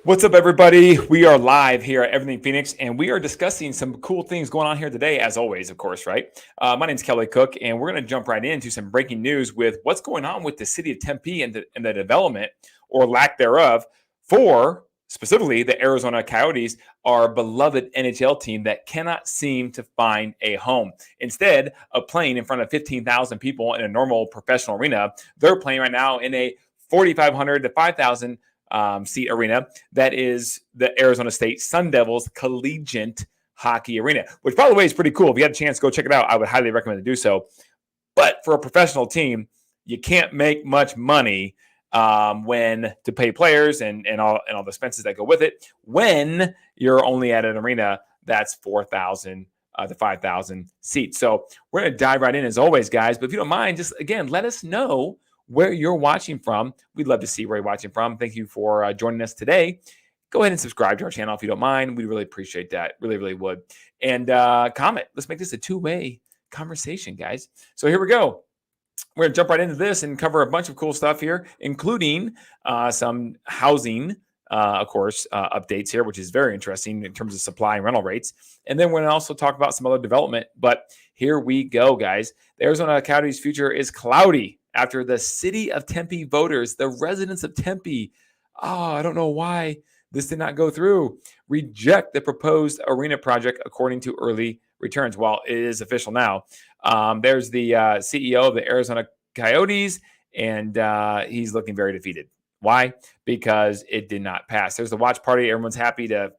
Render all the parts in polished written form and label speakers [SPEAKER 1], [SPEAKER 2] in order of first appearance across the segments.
[SPEAKER 1] What's up, everybody? We are live here at Everything Phoenix, and we are discussing some cool things going on here today, as always, of course, right? My name's Kelly Cook, and we're going to jump right into some breaking news with what's going on with the city of Tempe and the development, or lack thereof, for specifically the Arizona Coyotes, our beloved NHL team that cannot seem to find a home. Instead of playing in front of 15,000 people in a normal professional arena, they're playing right now in a 4,500 to 5,000 seat arena that is the Arizona State Sun Devils Collegiate Hockey Arena, which, by the way, is pretty cool. If you had a chance to go check it out, I would highly recommend to do so. But for a professional team, you can't make much money when to pay players and all the expenses that go with it when you're only at an arena that's 4,000 to 5,000 seats. So we're going to dive right in as always, guys. But if you don't mind, just again, let us know where you're watching from. We'd love to see where you're watching from. Thank you for joining us today. Go ahead and subscribe to our channel if you don't mind. We'd really appreciate that. Really, really would. And comment. Let's make this a two-way conversation, guys. So here we go. We're going to jump right into this and cover a bunch of cool stuff here, including some housing, of course, updates here, which is very interesting in terms of supply and rental rates. And then we're going to also talk about some other development. But here we go, guys. The Arizona Coyotes' future is cloudy after the city of Tempe voters, the residents of Tempe, I don't know why this did not go through, reject the proposed arena project according to early returns. Well, it is official now. There's the CEO of the Arizona Coyotes, and he's looking very defeated. Why? Because it did not pass. There's the watch party. Everyone's happy to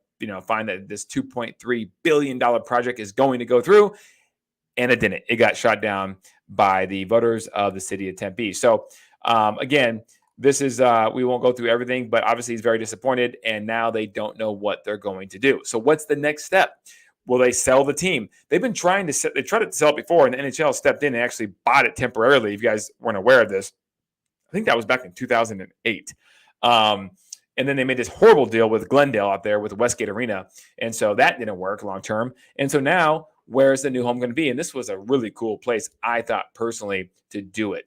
[SPEAKER 1] find that this $2.3 billion project is going to go through, and it didn't. It got shot down by the voters of the city of Tempe. So again, this is, we won't go through everything, but obviously he's very disappointed, and now they don't know what they're going to do. So what's the next step? Will they sell the team? They've been trying to they tried to sell it before, and the NHL stepped in and actually bought it temporarily. If you guys weren't aware of this, I think that was back in 2008. And then they made this horrible deal with Glendale out there with the Westgate Arena. And so that didn't work long term. And so now, where's the new home going to be? And this was a really cool place, I thought personally, to do it.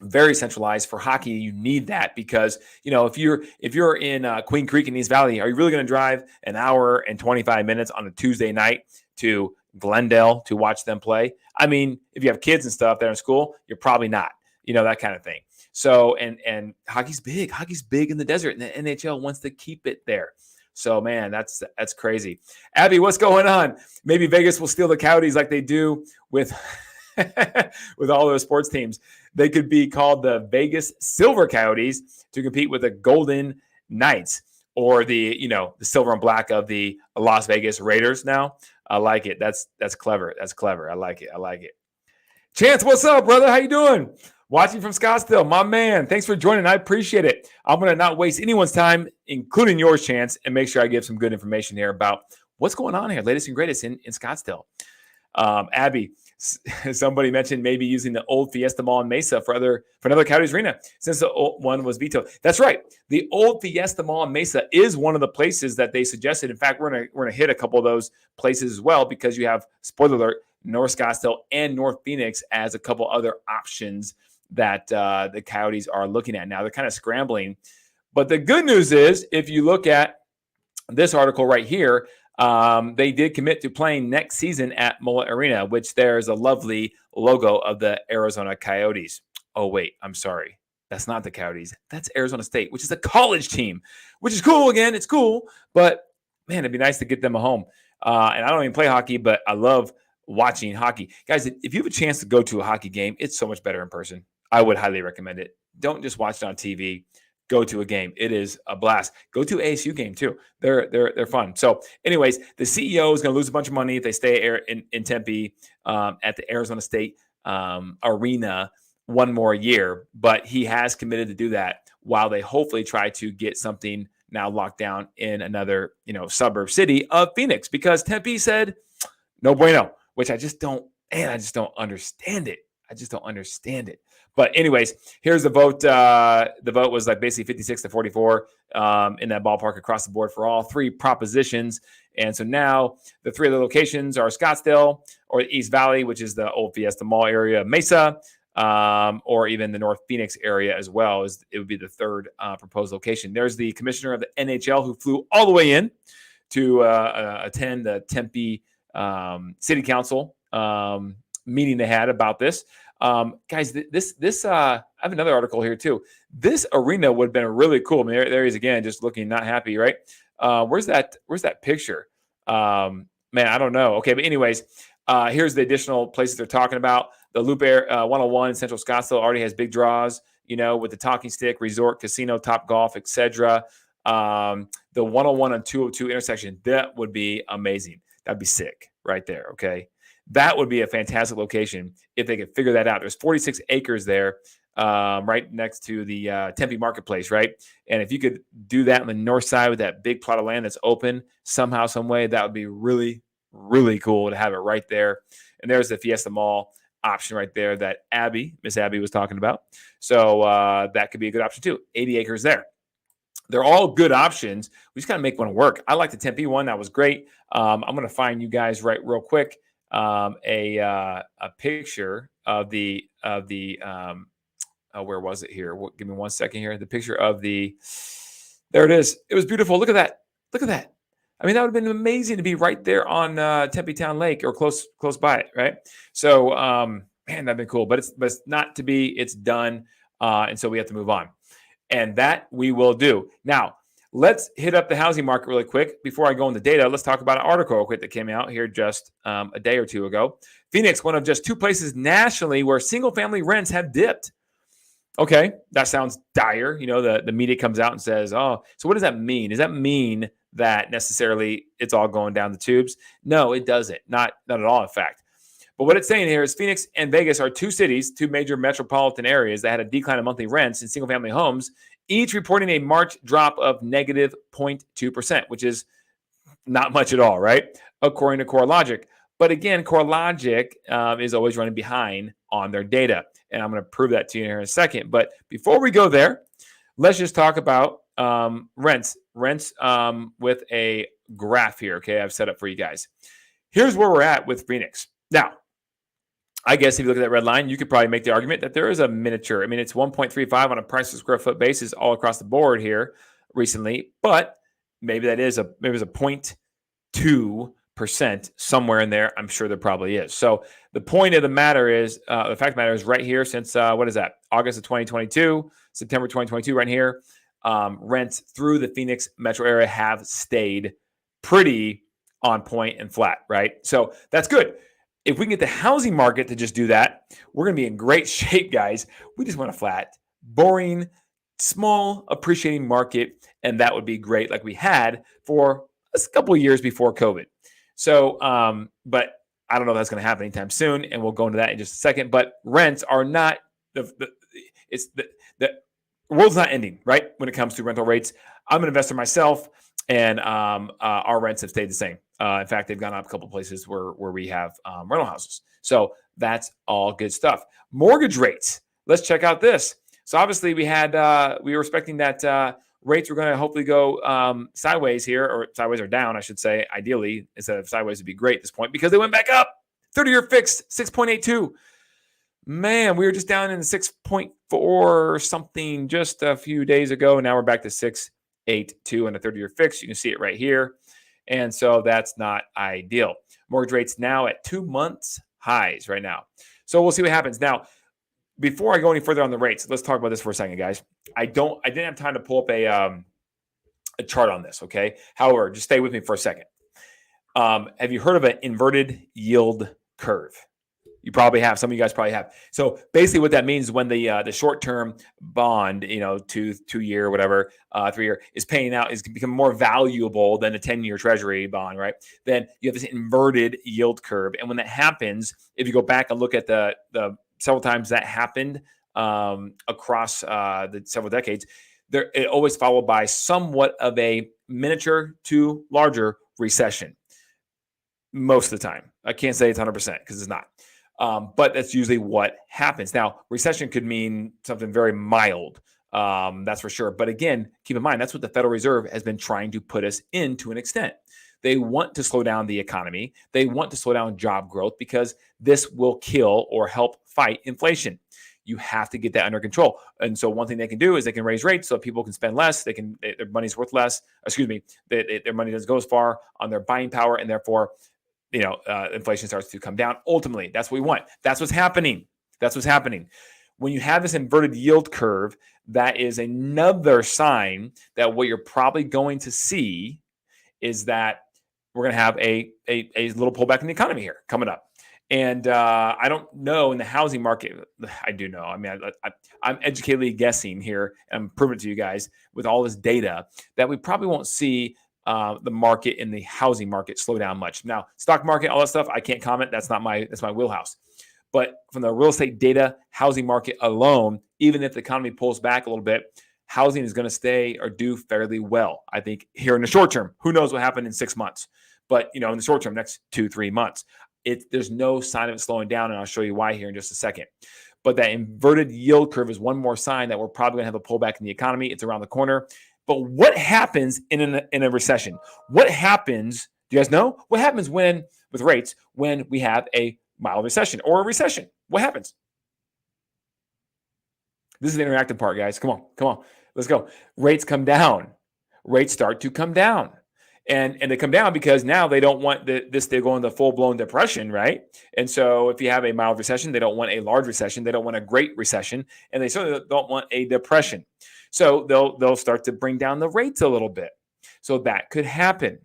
[SPEAKER 1] Very centralized for hockey. You need that because, if you're in Queen Creek in East Valley, are you really going to drive an hour and 25 minutes on a Tuesday night to Glendale to watch them play? I mean, if you have kids and stuff there in school, you're probably not, that kind of thing. So, and hockey's big. Hockey's big in the desert, and the NHL wants to keep it there. So, man, that's crazy. Abby, what's going on? Maybe Vegas will steal the Coyotes like they do with with all those sports teams. They could be called the Vegas Silver Coyotes to compete with the Golden Knights or the silver and black of the Las Vegas Raiders now. I like it. That's clever. That's clever. I like it. Chance, what's up, brother? How you doing? Watching from Scottsdale, my man. Thanks for joining. I appreciate it. I'm going to not waste anyone's time, including yours, Chance, and make sure I give some good information here about what's going on here, latest and greatest in Scottsdale. Abby, somebody mentioned maybe using the old Fiesta Mall in Mesa for another Coyotes arena since the old one was vetoed. That's right. The old Fiesta Mall in Mesa is one of the places that they suggested. In fact, we're gonna hit a couple of those places as well because you have, spoiler alert, North Scottsdale and North Phoenix as a couple other options that the Coyotes are looking at now. They're kind of scrambling. But the good news is, if you look at this article right here, they did commit to playing next season at Mullet Arena, which there's a lovely logo of the Arizona Coyotes. Oh, wait, I'm sorry. That's not the Coyotes. That's Arizona State, which is a college team, which is cool. Again, it's cool. But, man, it'd be nice to get them a home. And I don't even play hockey, but I love watching hockey. Guys, if you have a chance to go to a hockey game, it's so much better in person. I would highly recommend it. Don't just watch it on TV. Go to a game. It is a blast. Go to ASU game too. They're fun. So, anyways, the CEO is going to lose a bunch of money if they stay in Tempe at the Arizona State Arena one more year. But he has committed to do that while they hopefully try to get something now locked down in another suburb city of Phoenix, because Tempe said no bueno, which I just don't understand it. But anyways, here's the vote. The vote was like basically 56 to 44 in that ballpark across the board for all three propositions. And so now the three other locations are Scottsdale or East Valley, which is the old Fiesta Mall area, Mesa, or even the North Phoenix area as well. It would be the third proposed location. There's the commissioner of the NHL who flew all the way in to attend the Tempe City Council meeting they had about this. Guys, I have another article here too. This arena would have been really cool. I mean, there he is again, just looking not happy, right? Where's that picture? Man, I don't know. Okay, but anyways, here's the additional places they're talking about. The Loop Air 101 in Central Scottsdale already has big draws, with the Talking Stick, Resort, Casino, Top Golf, etc. The 101 and 202 intersection, that would be amazing. That'd be sick right there, okay? That would be a fantastic location if they could figure that out. There's 46 acres there right next to the Tempe Marketplace, right? And if you could do that on the north side with that big plot of land that's open somehow, some way, that would be really, really cool to have it right there. And there's the Fiesta Mall option right there that Miss Abby was talking about. So that could be a good option too. 80 acres there. They're all good options. We just got to make one work. I like the Tempe one. That was great. I'm going to find you guys real quick a picture of the where was it here? Give me 1 second here. The picture of there it is. It was beautiful. Look at that. Look at that. I mean, that would have been amazing to be right there on Tempe Town Lake or close by it, right? So, man, that'd been cool. But it's not to be. It's done, and so we have to move on, and that we will do. Now, let's hit up the housing market really quick before I go into data. Let's talk about an article real quick that came out here just a day or two ago. Phoenix, one of just 2 places nationally where single-family rents have dipped. Okay, that sounds dire. The media comes out and says, "Oh, so what does that mean? Does that mean that necessarily it's all going down the tubes?" No, it doesn't. Not at all, in fact. But what it's saying here is Phoenix and Vegas are 2 cities, 2 major metropolitan areas that had a decline in monthly rents in single-family homes, each reporting a March drop of negative 0.2%, which is not much at all, right? According to CoreLogic. But again, CoreLogic is always running behind on their data. And I'm going to prove that to you here in a second. But before we go there, let's just talk about rents. Rents with a graph here, okay, I've set up for you guys. Here's where we're at with Phoenix. Now, I guess if you look at that red line, you could probably make the argument that there is a miniature. I mean, it's 1.35 on a price per square foot basis all across the board here recently, but maybe it was a 0.2% somewhere in there. I'm sure there probably is. So the point of the matter is, the fact of the matter is right here since, what is that? August of 2022, September 2022, right here, rents through the Phoenix metro area have stayed pretty on point and flat, right? So that's good. If we can get the housing market to just do that, we're going to be in great shape, guys. We just want a flat, boring, small, appreciating market, and that would be great like we had for a couple of years before COVID. So, but I don't know if that's going to happen anytime soon, and we'll go into that in just a second. But rents are not the world's not ending, right? When it comes to rental rates, I'm an investor myself, and our rents have stayed the same. In fact, they've gone up a couple of places where we have rental houses. So that's all good stuff. Mortgage rates. Let's check out this. So obviously we were expecting that rates were going to hopefully go sideways here, or sideways or down, I should say. Ideally, instead of sideways would be great at this point because they went back up. 30-year fixed, 6.82. Man, we were just down in the 6.4 something just a few days ago. Now we're back to 6.82 and a 30-year fix. You can see it right here. And so that's not ideal. Mortgage rates now at 2 months highs right now. So we'll see what happens. Now, before I go any further on the rates, let's talk about this for a second, guys. I didn't have time to pull up a chart on this, okay? However, just stay with me for a second. Have you heard of an inverted yield curve? You probably have. Some of you guys probably have. So basically what that means is when the short-term bond, 2-year, whatever, 3-year is paying out, is becoming more valuable than a 10-year treasury bond, right? Then you have this inverted yield curve. And when that happens, if you go back and look at the several times that happened across the several decades, it always followed by somewhat of a miniature to larger recession. Most of the time. I can't say it's 100% because it's not. But that's usually what happens. Now, recession could mean something very mild. That's for sure. But again, keep in mind, that's what the Federal Reserve has been trying to put us in to an extent. They want to slow down the economy. They want to slow down job growth because this will kill or help fight inflation. You have to get that under control. And so one thing they can do is they can raise rates so people can spend less. Their money's worth less. Their money doesn't go as far on their buying power, and therefore, inflation starts to come down. Ultimately, that's what we want. That's what's happening. When you have this inverted yield curve, that is another sign that what you're probably going to see is that we're going to have a little pullback in the economy here coming up. And I don't know in the housing market. I do know. I mean, I'm educatedly guessing here, and I'm proving it to you guys with all this data that we probably won't see the market in the housing market slow down much. Now, stock market, all that stuff, I can't comment. That's my wheelhouse. But from the real estate data, housing market alone, even if the economy pulls back a little bit, housing is going to stay or do fairly well. I think here in the short term, who knows what happened in 6 months? But in the short term, next 2-3 months. There's no sign of it slowing down, and I'll show you why here in just a second. But that inverted yield curve is one more sign that we're probably going to have a pullback in the economy. It's around the corner. But what happens in a recession? What happens? Do you guys know what happens with rates when we have a mild recession or a recession? What happens? This is the interactive part, guys. Come on, let's go. Rates come down. Rates start to come down. And they come down because now they don't want this to go into full-blown depression, right? And so if you have a mild recession, they don't want a large recession. They don't want a great recession. And they certainly don't want a depression. So they'll start to bring down the rates a little bit. So that could happen.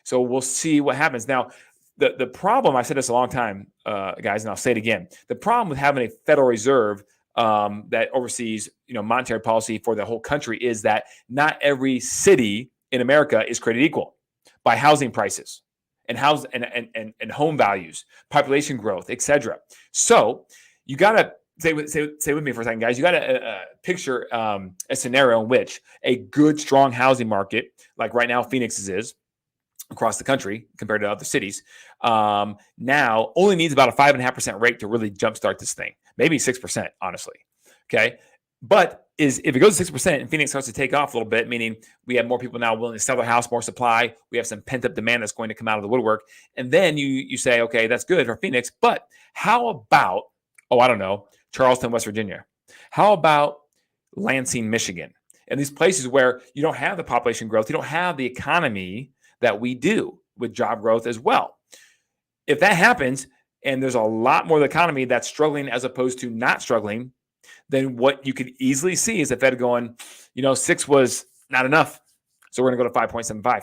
[SPEAKER 1] So we'll see what happens. Now, the problem, I said this a long time, guys, and I'll say it again. The problem with having a Federal Reserve that oversees monetary policy for the whole country is that not every city in America is created equal by housing prices and home values, population growth, etc. So you got to say with me for a second, guys. You got to picture a scenario in which a good, strong housing market, like right now Phoenix's is across the country compared to other cities, now only needs about a 5.5% rate to really jumpstart this thing. Maybe 6%, honestly. Okay. But if it goes to 6% and Phoenix starts to take off a little bit, meaning we have more people now willing to sell their house, more supply, we have some pent-up demand that's going to come out of the woodwork, and then you say, okay, that's good for Phoenix, but how about, I don't know, Charleston, West Virginia? How about Lansing, Michigan? And these places where you don't have the population growth, you don't have the economy that we do with job growth as well. If that happens, and there's a lot more of the economy that's struggling as opposed to not struggling, then what you could easily see is the Fed going, 6 was not enough. So we're going to go to 5.75.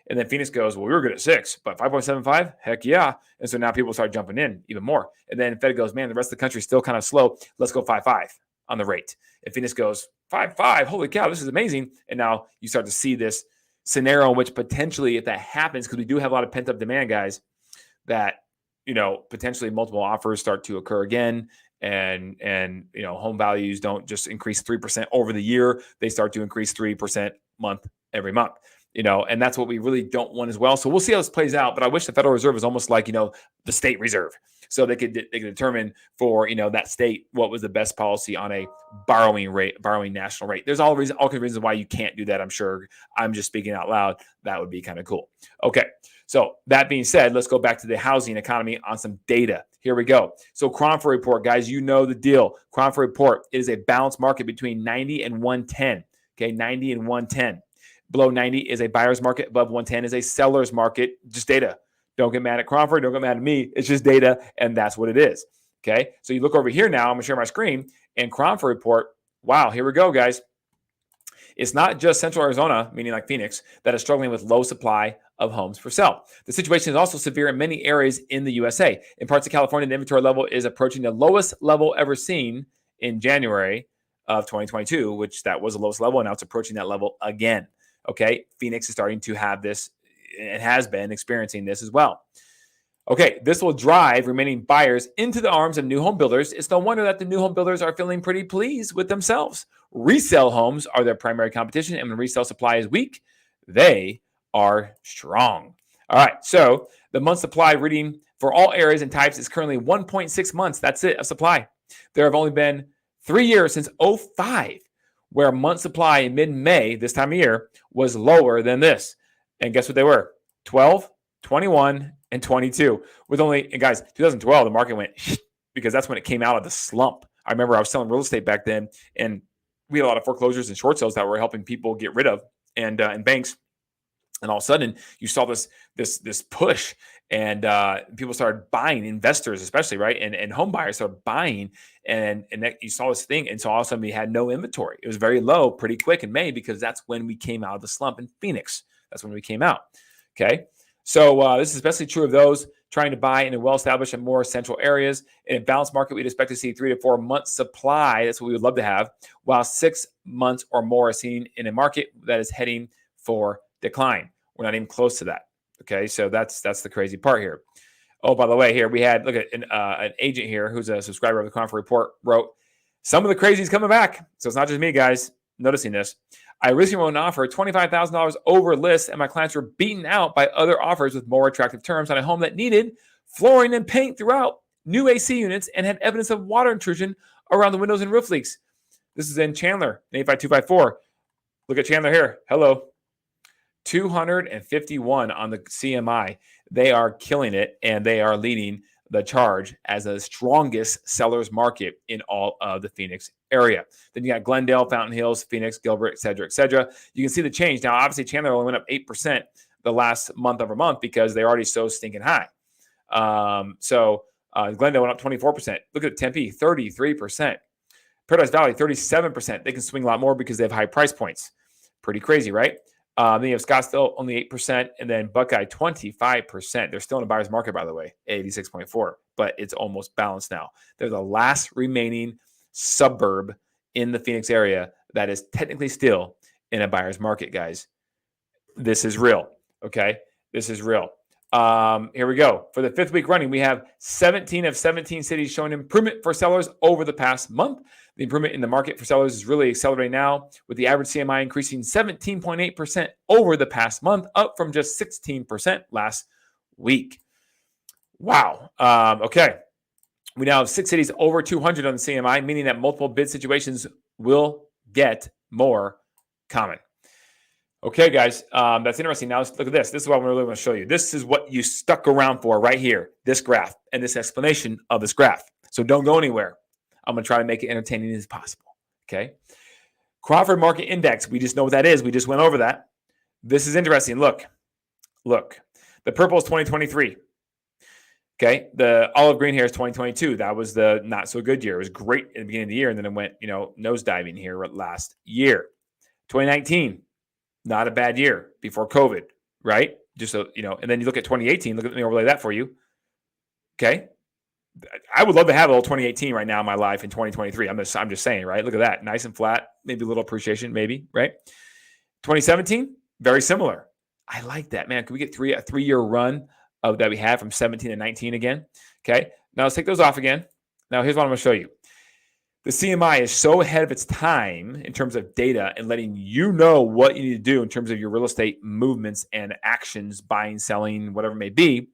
[SPEAKER 1] And then Phoenix goes, well, we were good at 6, but 5.75? Heck yeah. And so now people start jumping in even more. And then Fed goes, man, the rest of the country is still kind of slow. Let's go 5.5 on the rate. And Phoenix goes, 5.5. Holy cow, this is amazing. And now you start to see this scenario in which potentially, if that happens, because we do have a lot of pent-up demand, guys, that, potentially multiple offers start to occur again. And home values don't just increase 3% over the year. They start to increase 3% every month, and that's what we really don't want as well. So we'll see how this plays out. But I wish the Federal Reserve was almost like, the state reserve. So they could determine for, that state what was the best policy on a borrowing national rate. There's all kinds of reasons why you can't do that. I'm sure. I'm just speaking out loud. That would be kind of cool. Okay. So that being said, let's go back to the housing economy on some data. Here we go. So Cromford report, guys, you know the deal. Cromford report is a balanced market between 90 and 110. Okay, 90 and 110. Below 90 is a buyer's market. Above 110 is a seller's market. Just data. Don't get mad at Cromford. Don't get mad at me. It's just data, and that's what it is. Okay, so you look over here now. I'm going to share my screen. And Cromford report, wow, here we go, guys. It's not just Central Arizona, meaning like Phoenix, that is struggling with low supply of homes for sale. The situation is also severe in many areas in the USA. In parts of California, the inventory level is approaching the lowest level ever seen in January of 2022, which that was the lowest level, and now it's approaching that level again. Okay, Phoenix is starting to have this, and has been experiencing this as well. Okay, this will drive remaining buyers into the arms of new home builders. It's no wonder that the new home builders are feeling pretty pleased with themselves. Resale homes are their primary competition, and when resale supply is weak, they are strong. All right, so the month supply reading for all areas and types is currently 1.6 months. That's it, of supply. There have only been 3 years since 2005 where month supply in mid-May, this time of year, was lower than this. And guess what they were? 12, 21, and 22. With only, and guys, 2012, the market went because that's when it came out of the slump. I remember I was selling real estate back then, and we had a lot of foreclosures and short sales that were helping people get rid of, and banks. And all of a sudden, you saw this push, and people started buying, investors especially, right? And home buyers started buying, and that you saw this thing. And so all of a sudden, we had no inventory. It was very low pretty quick in May because that's when we came out of the slump in Phoenix. That's when we came out. Okay. So this is especially true of those trying to buy in a well-established and more central areas. In a balanced market, we'd expect to see 3 to 4 months supply. That's what we would love to have, while 6 months or more are seen in a market that is heading for decline. We're not even close to that. Okay, so that's the crazy part here. Oh, by the way, here we had, look at an agent here who's a subscriber of the Cromford Report wrote, some of the crazies coming back. So it's not just me, guys, noticing this. I recently wrote an offer $25,000 over list, and my clients were beaten out by other offers with more attractive terms on a home that needed flooring and paint throughout, new AC units, and had evidence of water intrusion around the windows and roof leaks. This is in Chandler, 85254. Look at Chandler here. Hello. 251 on the CMI. They are killing it, and they are leading the charge as the strongest sellers market in all of the Phoenix area. Then you got Glendale, Fountain Hills, Phoenix, Gilbert, et cetera, et cetera. You can see the change. Now, obviously, Chandler only went up 8% the last month over month because they're already so stinking high. Glendale went up 24%. Look at Tempe, 33%. Paradise Valley, 37%. They can swing a lot more because they have high price points. Pretty crazy, right? Then you have Scottsdale, only 8%, and then Buckeye, 25%. They're still in a buyer's market, by the way, 86.4, but it's almost balanced now. They're the last remaining suburb in the Phoenix area that is technically still in a buyer's market, guys. This is real, okay? This is real. Here we go. For the 5th week running, we have 17 of 17 cities showing improvement for sellers over the past month. The improvement in the market for sellers is really accelerating now, with the average CMI increasing 17.8% over the past month, up from just 16% last week. Wow. Okay. We now have 6 cities over 200 on the CMI, meaning that multiple bid situations will get more common. Okay, guys, that's interesting. Now let's look at this. This is what I really want to show you. This is what you stuck around for right here, this graph and this explanation of this graph. So don't go anywhere. I'm going to try to make it entertaining as possible, okay? Cromford Market Index, we just know what that is. We just went over that. This is interesting. Look. The purple is 2023, okay? The olive green here is 2022. That was the not so good year. It was great at the beginning of the year, and then it went, nosediving here last year. 2019. Not a bad year before COVID, right? Just so and then you look at 2018. Let me overlay that for you. Okay, I would love to have a little 2018 right now in my life in 2023. I'm just saying, right? Look at that, nice and flat. Maybe a little appreciation, maybe, right? 2017, very similar. I like that, man. Can we get a 3-year run of that we had from 17 to 19 again? Okay, now let's take those off again. Now here's what I'm going to show you. The CMI is so ahead of its time in terms of data and letting you know what you need to do in terms of your real estate movements and actions, buying, selling, whatever it may be.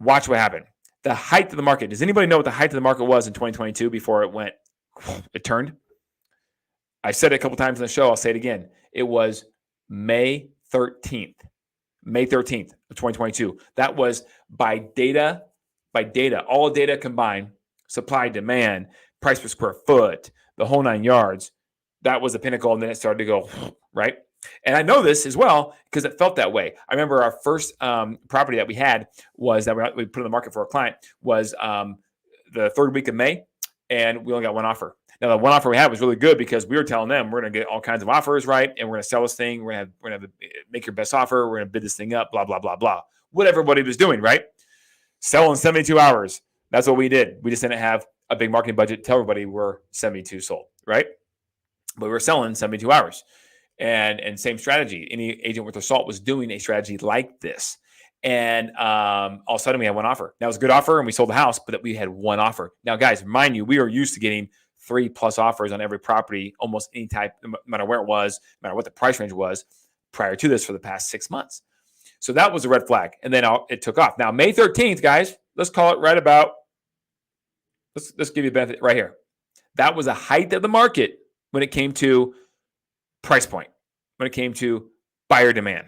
[SPEAKER 1] Watch what happened. The height of the market. Does anybody know what the height of the market was in 2022 before it turned? I said it a couple times in the show. I'll say it again. It was May 13th. May 13th of 2022. That was by data, all data combined, supply, demand, price per square foot, the whole 9 yards. That was the pinnacle, and then it started to go, right? And I know this as well because it felt that way. I remember our first property that we had was that we put in the market for a client was the 3rd week of May, and we only got one offer. Now, the one offer we had was really good because we were telling them we're going to get all kinds of offers, right? And we're going to sell this thing. We're going to make your best offer. We're going to bid this thing up, blah, blah, blah, blah. What everybody was doing, right? Sell in 72 hours. That's what we did. We just didn't have a big marketing budget. Tell everybody we're 72 sold, right? But we were selling 72 hours. And same strategy. Any agent worth their salt was doing a strategy like this. And all of a sudden we had one offer. That was a good offer, and we sold the house, but we had one offer. Now, guys, mind you, we are used to getting 3+ offers on every property, almost any type, no matter where it was, no matter what the price range was prior to this for the past 6 months. So that was a red flag. And then it took off. Now, May 13th, guys, let's call it right about, let's give you a benefit right here. That was a height of the market when it came to price point, when it came to buyer demand.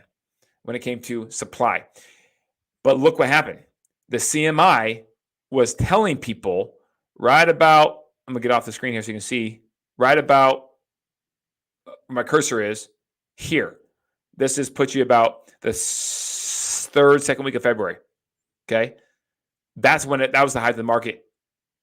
[SPEAKER 1] when it came to supply. But look what happened. The CMI was telling people right about, I'm going to get off the screen here so you can see, right about where my cursor is here. This is puts you about the second week of February. Okay. That's when that was the height of the market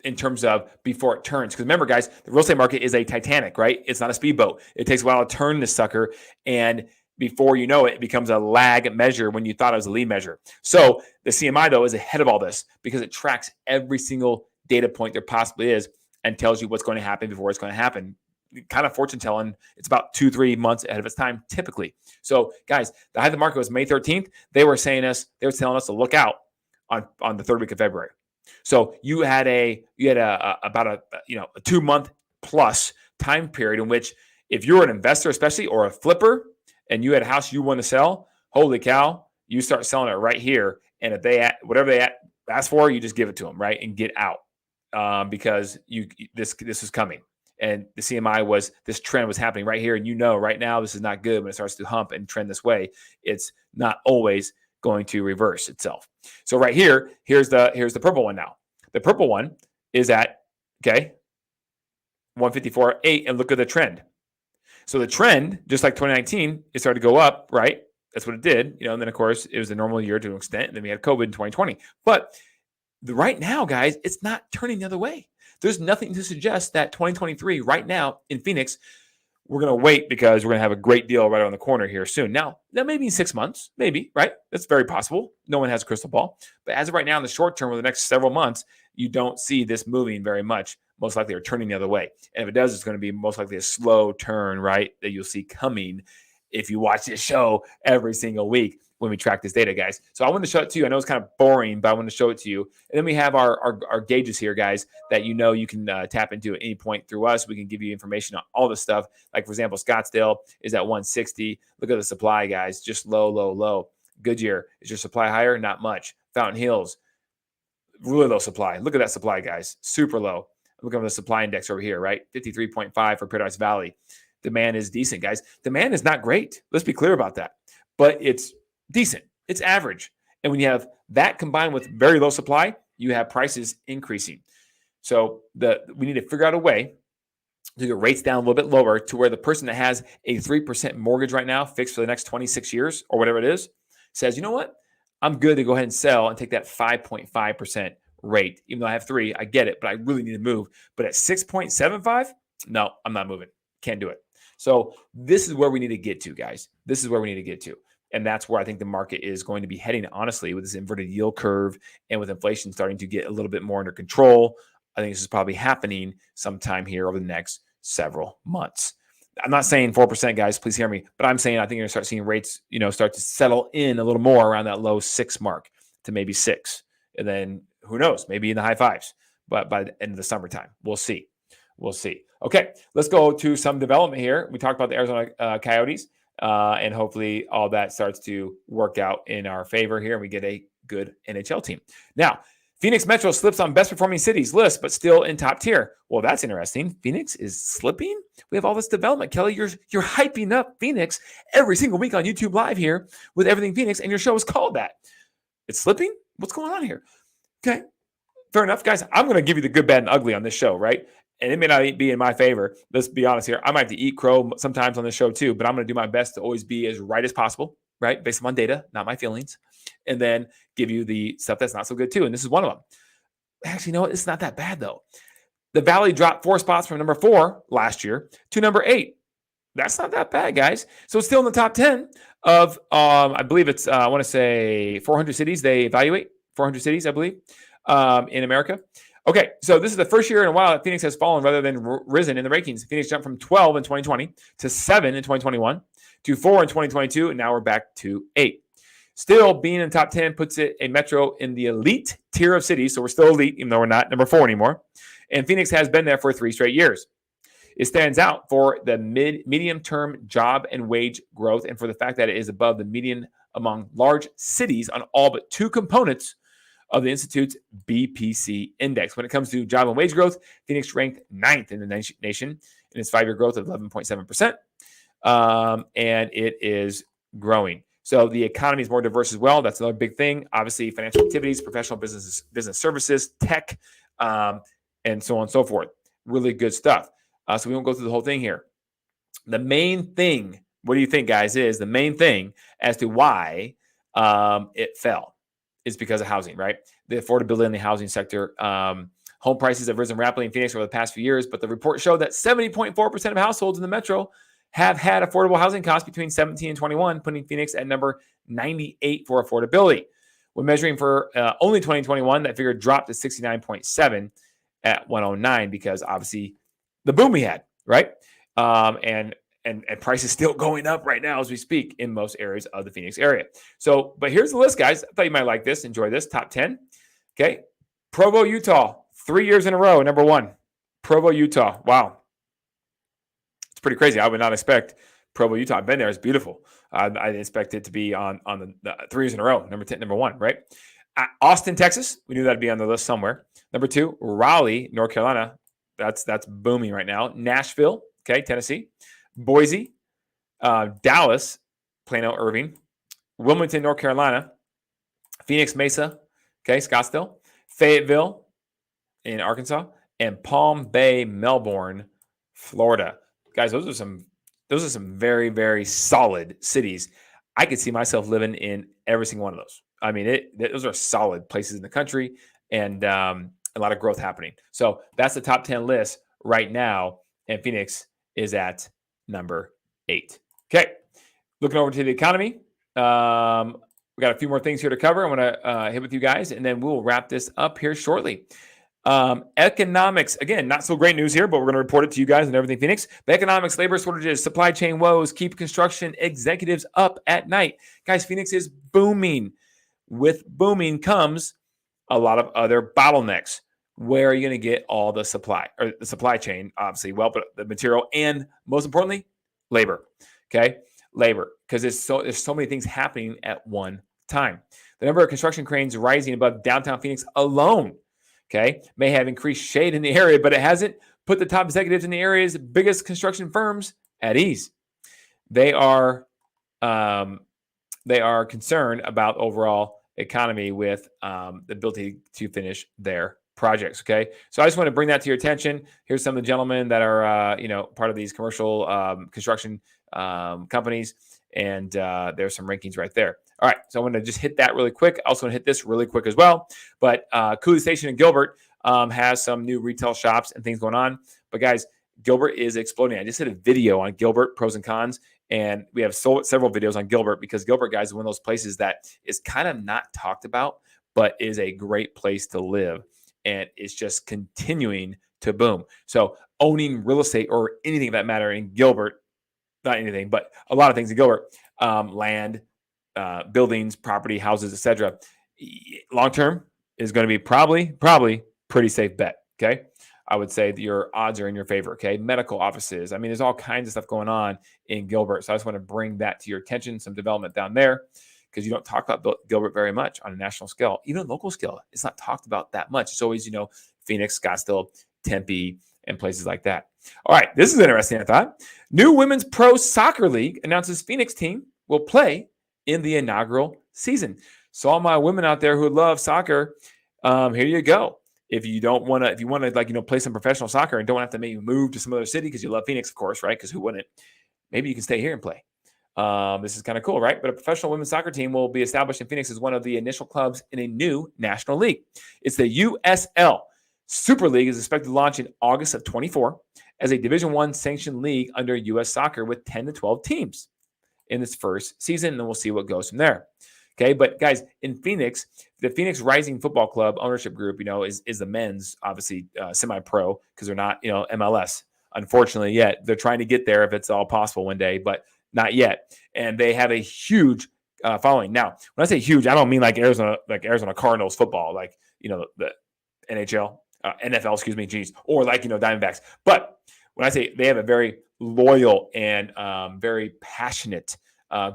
[SPEAKER 1] in terms of before it turns. Because remember, guys, the real estate market is a Titanic, right? It's not a speedboat. It takes a while to turn this sucker. And before you know it, it becomes a lag measure when you thought it was a lead measure. So the CMI, though, is ahead of all this because it tracks every single data point there possibly is and tells you what's going to happen before it's going to happen. Kind of fortune telling. It's about 2-3 months ahead of its time, typically. So, guys, the high of the market was May 13th. They were telling us to look out on the third week of February. So you had about a 2-month plus time period in which, if you're an investor, especially, or a flipper, and you had a house you want to sell, holy cow, you start selling it right here. And if whatever they ask for, you just give it to them, right, and get out because this is coming. And the CMI this trend was happening right here, and right now this is not good. When it starts to hump and trend this way, it's not always going to reverse itself. So right here, here's the purple one now. The purple one is at 154.8, and look at the trend. So the trend, just like 2019, it started to go up, right? That's what it did, and then of course it was a normal year to an extent, and then we had COVID in 2020. But right now, guys, it's not turning the other way. There's nothing to suggest that 2023 right now in Phoenix, we're going to wait because we're going to have a great deal right around the corner here soon. Now, that may be in 6 months, maybe, right? That's very possible. No one has a crystal ball. But as of right now, in the short term, over the next several months, you don't see this moving very much. Most likely are turning the other way. And if it does, it's going to be most likely a slow turn, right, that you'll see coming if you watch this show every single week when we track this data, guys. So I want to show it to you. I know it's kind of boring, but I want to show it to you. And then we have our gauges here, guys, that you can tap into at any point through us. We can give you information on all this stuff. Like, for example, Scottsdale is at 160. Look at the supply, guys. Just low, low, low. Goodyear, is your supply higher? Not much. Fountain Hills, really low supply. Look at that supply, guys. Super low. Look at the supply index over here, right? 53.5 for Paradise Valley. Demand is decent, guys. Demand is not great. Let's be clear about that. But it's decent. It's average. And when you have that combined with very low supply, you have prices increasing. So we need to figure out a way to get rates down a little bit lower to where the person that has a 3% mortgage right now fixed for the next 26 years or whatever it is says, you know what? I'm good to go ahead and sell and take that 5.5% rate. Even though I have 3, I get it, but I really need to move. But at 6.75, no, I'm not moving. Can't do it. So this is where we need to get to, guys. This is where we need to get to. And that's where I think the market is going to be heading, honestly, with this inverted yield curve and with inflation starting to get a little bit more under control. I think this is probably happening sometime here over the next several months. I'm not saying 4%, guys, please hear me, but I'm saying I think you're going to start seeing rates, start to settle in a little more around that low 6 mark to maybe 6. And then who knows, maybe in the high 5s, but by the end of the summertime, we'll see. We'll see. Okay, let's go to some development here. We talked about the Arizona Coyotes, and hopefully all that starts to work out in our favor here, and we get a good NHL team. Now, Phoenix Metro slips on best performing cities list, but still in top tier. Well, that's interesting. Phoenix is slipping? We have all this development. Kelly, you're hyping up Phoenix every single week on YouTube Live here with Everything Phoenix, and your show is called that. It's slipping? What's going on here? Okay, fair enough, guys. I'm going to give you the good, bad, and ugly on this show, right? And it may not be in my favor. Let's be honest here. I might have to eat crow sometimes on this show too, but I'm going to do my best to always be as right as possible, right? Based on data, not my feelings. And then give you the stuff that's not so good too. And this is one of them. Actually, you know what? It's not that bad though. The Valley dropped 4 spots from number 4 last year to number 8. That's not that bad, guys. So it's still in the top 10 of, I believe it's, I want to say 400 cities they evaluate. 400 cities, I believe, in America. Okay, so this is the first year in a while that Phoenix has fallen rather than risen in the rankings. Phoenix jumped from 12 in 2020 to 7 in 2021 to 4 in 2022, and now we're back to 8. Still, being in the top 10 puts it a metro in the elite tier of cities, so we're still elite, even though we're not number 4 anymore. And Phoenix has been there for 3 straight years. It stands out for the medium-term job and wage growth and for the fact that it is above the median among large cities on all but 2 components of the Institute's BPC index. When it comes to job and wage growth, Phoenix ranked 9th in the nation in its 5-year growth of 11.7%, and it is growing. So the economy is more diverse as well. That's another big thing. Obviously, financial activities, professional business services, tech, and so on and so forth. Really good stuff. So we won't go through the whole thing here. The main thing, what do you think, guys, is the main thing as to why it fell is because of housing, right? The affordability in the housing sector. Home prices have risen rapidly in Phoenix over the past few years, but the report showed that 70.4% of households in the metro have had affordable housing costs between 17 and 21, putting Phoenix at number 98 for affordability. When measuring for only 2021, that figure dropped to 69.7 at 109 because obviously the boom we had, right? And prices still going up right now as we speak in most areas of the Phoenix area. So, but here's the list, guys. I thought you might like this, enjoy this. Top 10. Okay. Provo, Utah, 3 years in a row, number 1. Provo, Utah. Wow. It's pretty crazy. I would not expect Provo, Utah. I've been there. It's beautiful. I expect it to be on the 3 years in a row, number 1, right? Austin, Texas. We knew that'd be on the list somewhere. Number 2, Raleigh, North Carolina. That's booming right now. Nashville, okay, Tennessee. Boise, Dallas, Plano, Irving, Wilmington, North Carolina, Phoenix Mesa, okay, Scottsdale, Fayetteville in Arkansas, and Palm Bay, Melbourne, Florida. Guys, those are some very, very solid cities. I could see myself living in every single one of those. I mean, those are solid places in the country and a lot of growth happening. So that's the top 10 list right now, and Phoenix is at number 8. Okay, looking over to the economy. We got a few more things here to cover. I want to hit with you guys, and then we'll wrap this up here shortly. Economics, again, not so great news here, but we're going to report it to you guys and everything Phoenix. The economics, labor shortages, supply chain woes keep construction executives up at night. Guys, Phoenix is booming. With booming comes a lot of other bottlenecks. Where are you going to get all the supply, or the supply chain, obviously, well, but the material, and most importantly, labor. Okay, labor, because there's so many things happening at one time. The number of construction cranes rising above downtown Phoenix alone, okay, may have increased shade in the area, but it hasn't put the top executives in the area's biggest construction firms at ease. They are concerned about overall economy with the ability to finish their projects. Okay, so I just want to bring that to your attention. Here's some of the gentlemen that are part of these commercial construction companies, and there's some rankings right there. All right, so I want to just hit that really quick. I also want to hit this really quick as well. But Cooley Station in Gilbert has some new retail shops and things going on. But guys, Gilbert is exploding. I just did a video on Gilbert, pros and cons, and we have several videos on Gilbert, because Gilbert, guys, is one of those places that is kind of not talked about, but is a great place to live. And it's just continuing to boom. So owning real estate or anything of that matter in Gilbert, not anything, but a lot of things in Gilbert, land, buildings, property, houses, etc. Long-term is going to be probably pretty safe bet. Okay. I would say that your odds are in your favor. Okay. Medical offices. I mean, there's all kinds of stuff going on in Gilbert. So I just want to bring that to your attention, some development down there, because you don't talk about Gilbert very much on a national scale. Even on local scale, it's not talked about that much. It's always, Phoenix, Scottsdale, Tempe, and places like that. All right, this is interesting, I thought. New Women's Pro Soccer League announces Phoenix team will play in the inaugural season. So all my women out there who love soccer, here you go. If you want to play some professional soccer and don't have to maybe move to some other city because you love Phoenix, of course, right? Because who wouldn't? Maybe you can stay here and play. This is kind of cool, right? But a professional women's soccer team will be established in Phoenix as one of the initial clubs in a new national league. It's the USL Super League, is expected to launch in August of 24 as a Division I sanctioned league under U.S. Soccer with 10 to 12 teams in this first season, and then we'll see what goes from there. Okay, but guys, in Phoenix, the Phoenix Rising Football Club ownership group, is the men's, obviously semi-pro, because they're not, MLS, unfortunately, yet. They're trying to get there if it's all possible one day, but not yet. And they have a huge following. Now, when I say huge, I don't mean like Arizona Cardinals football, like the NHL, NFL, or like Diamondbacks. But when I say they have a very loyal and very passionate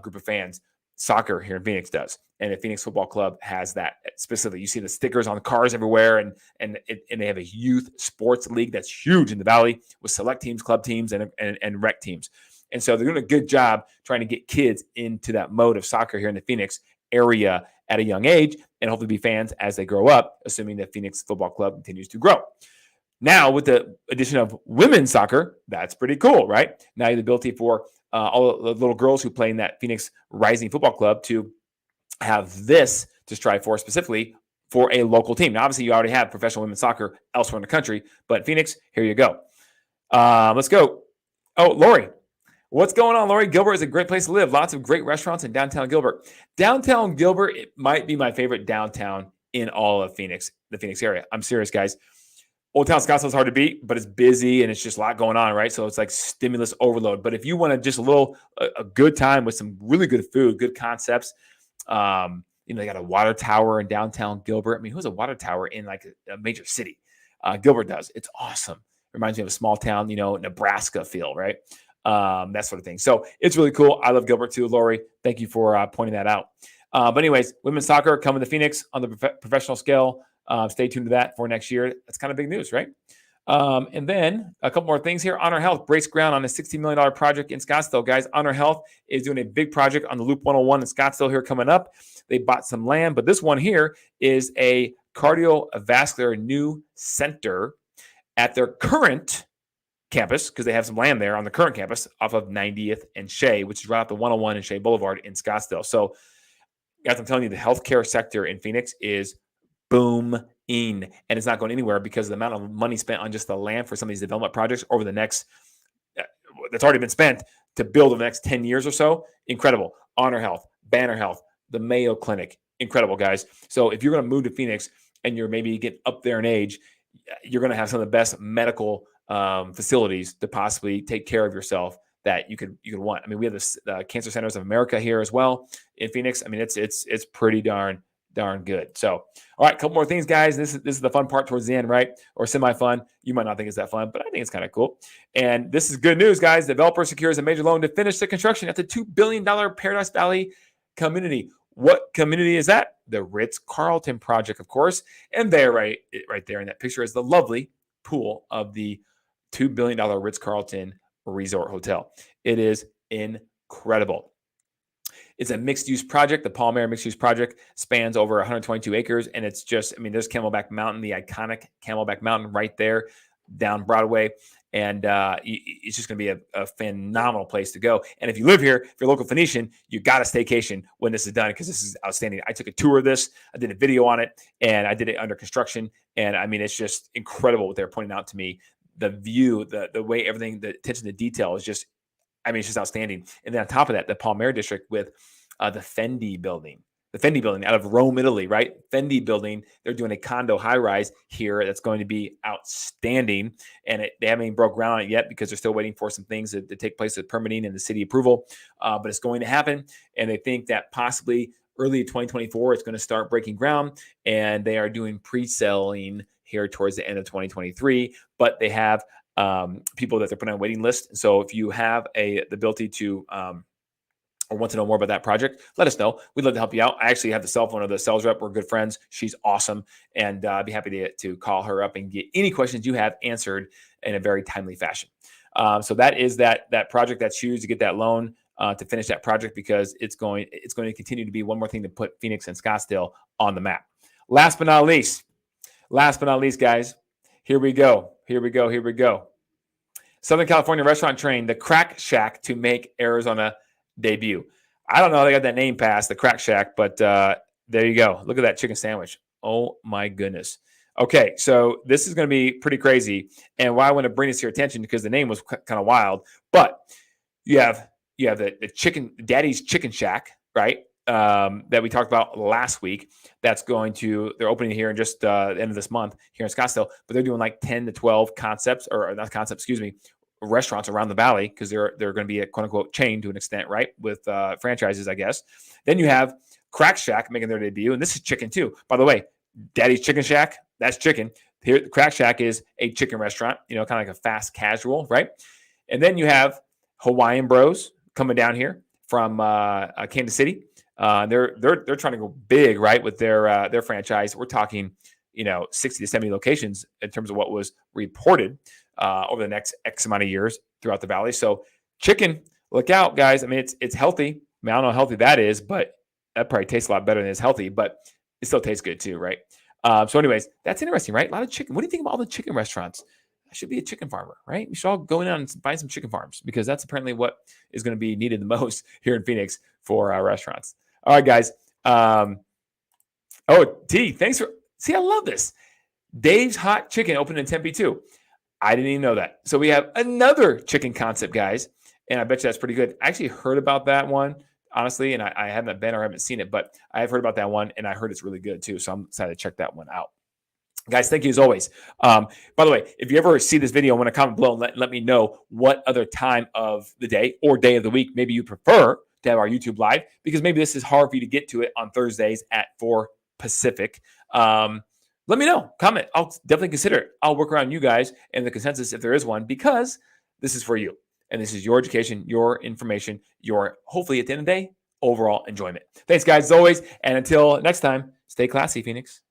[SPEAKER 1] group of fans, soccer here in Phoenix does, and the Phoenix Football Club has that specifically. You see the stickers on the cars everywhere, and they have a youth sports league that's huge in the Valley with select teams, club teams, and rec teams. And so they're doing a good job trying to get kids into that mode of soccer here in the Phoenix area at a young age and hopefully be fans as they grow up, assuming that Phoenix Football Club continues to grow. Now, with the addition of women's soccer, that's pretty cool, right? Now you have the ability for all the little girls who play in that Phoenix Rising Football Club to have this to strive for specifically for a local team. Now, obviously, you already have professional women's soccer elsewhere in the country, but Phoenix, here you go. Let's go. Oh, Lori. What's going on, Lori? Gilbert is a great place to live. Lots of great restaurants in downtown Gilbert. Downtown Gilbert, it might be my favorite downtown in all of Phoenix, the Phoenix area. I'm serious, guys. Old Town Scottsdale is hard to beat, but it's busy and it's just a lot going on, right? So it's like stimulus overload. But if you want to just a good time with some really good food, good concepts, they got a water tower in downtown Gilbert. I mean, who has a water tower in like a major city? Gilbert does. It's awesome. Reminds me of a small town, Nebraska feel, right? That sort of thing. So it's really cool. I love Gilbert too, Lori. Thank you for pointing that out. But anyways, women's soccer coming to Phoenix on the professional scale. Stay tuned to that for next year. That's kind of big news, right? And then a couple more things here. HonorHealth breaks ground on a $60 million project in Scottsdale. Guys, HonorHealth is doing a big project on the Loop 101 in Scottsdale here coming up. They bought some land, but this one here is a cardiovascular new center at their current campus, because they have some land there on the current campus off of 90th and Shea, which is right off the 101 and Shea Boulevard in Scottsdale. So, guys, I'm telling you, the healthcare sector in Phoenix is booming, and it's not going anywhere because of the amount of money spent on just the land for some of these development projects over the next, that's already been spent to build over the next 10 years or so. Incredible. HonorHealth, Banner Health, the Mayo Clinic. Incredible, guys. So if you're going to move to Phoenix and you're maybe get up there in age, you're going to have some of the best medical facilities to possibly take care of yourself that you could want. I mean, we have the Cancer Centers of America here as well in Phoenix. I mean, it's pretty darn good. So, all right, a couple more things, guys. This is the fun part towards the end, right? Or semi-fun. You might not think it's that fun, but I think it's kind of cool. And this is good news, guys. Developer secures a major loan to finish the construction at the $2 billion Paradise Valley community. What community is that? The Ritz-Carlton project, of course. And there, right there in that picture is the lovely pool of the $2 billion Ritz-Carlton Resort Hotel. It is incredible. It's a mixed-use project. The Palmair mixed-use project spans over 122 acres, and it's just, there's Camelback Mountain, the iconic Camelback Mountain right there down Broadway, and it's just going to be a phenomenal place to go. And if you live here, if you're a local Phoenician, you got a staycation when this is done because this is outstanding. I took a tour of this. I did a video on it, and I did it under construction, and it's just incredible what they're pointing out to me. The view, the way everything, the attention to detail is just, it's just outstanding. And then on top of that, the Palmair district with the Fendi building out of Rome, Italy, right? Fendi building. They're doing a condo high rise here that's going to be outstanding. And they haven't even broke ground on it yet because they're still waiting for some things to take place with permitting and the city approval. But it's going to happen. And they think that possibly early 2024, it's going to start breaking ground. And they are doing pre-selling here towards the end of 2023. But they have people that they're putting on a waiting list. So if you have the ability to or want to know more about that project, let us know. We'd love to help you out. I actually have the cell phone of the sales rep. We're good friends. She's awesome. And I'd be happy to call her up and get any questions you have answered in a very timely fashion. So that is that project that's huge to get that loan to finish that project because it's going to continue to be one more thing to put Phoenix and Scottsdale on the map. Last but not least, guys, here we go. Southern California restaurant train, the Crack Shack, to make Arizona debut. I don't know how they got that name passed, the Crack Shack, but there you go. Look at that chicken sandwich. Oh my goodness. Okay, so this is going to be pretty crazy, and why I want to bring this to your attention because the name was kind of wild. But you have the chicken Daddy's Chicken Shack, right? That we talked about last week. They're opening here in just the end of this month here in Scottsdale, but they're doing like 10 to 12 restaurants around the valley because they're going to be a quote unquote chain to an extent, right? With franchises, I guess. Then you have Crack Shack making their debut, and this is chicken too. By the way, Daddy's Chicken Shack, that's chicken. Here, Crack Shack is a chicken restaurant, kind of like a fast casual, right? And then you have Hawaiian Bros coming down here from Kansas City. They're trying to go big, right, with their franchise. We're talking, 60 to 70 locations in terms of what was reported over the next X amount of years throughout the valley. So chicken, look out, guys. I mean, it's healthy. I mean, I don't know how healthy that is, but that probably tastes a lot better than it's healthy, but it still tastes good too, right? So anyways, that's interesting, right? A lot of chicken. What do you think about all the chicken restaurants? I should be a chicken farmer, right? We should all go in and find some chicken farms because that's apparently what is going to be needed the most here in Phoenix for restaurants. All right, guys. Thanks for, see, I love this. Dave's Hot Chicken opened in Tempe too. I didn't even know that. So we have another chicken concept, guys. And I bet you that's pretty good. I actually heard about that one, honestly, and I haven't been or haven't seen it, but I have heard about that one, and I heard it's really good too. So I'm excited to check that one out. Guys, thank you as always. By the way, if you ever see this video, I want to comment below and let me know what other time of the day or day of the week maybe you prefer to have our YouTube live, because maybe this is hard for you to get to it on Thursdays at 4 Pacific. Let me know. Comment. I'll definitely consider it. I'll work around you guys and the consensus if there is one, because this is for you. And this is your education, your information, your, hopefully at the end of the day, overall enjoyment. Thanks, guys, as always. And until next time, stay classy, Phoenix.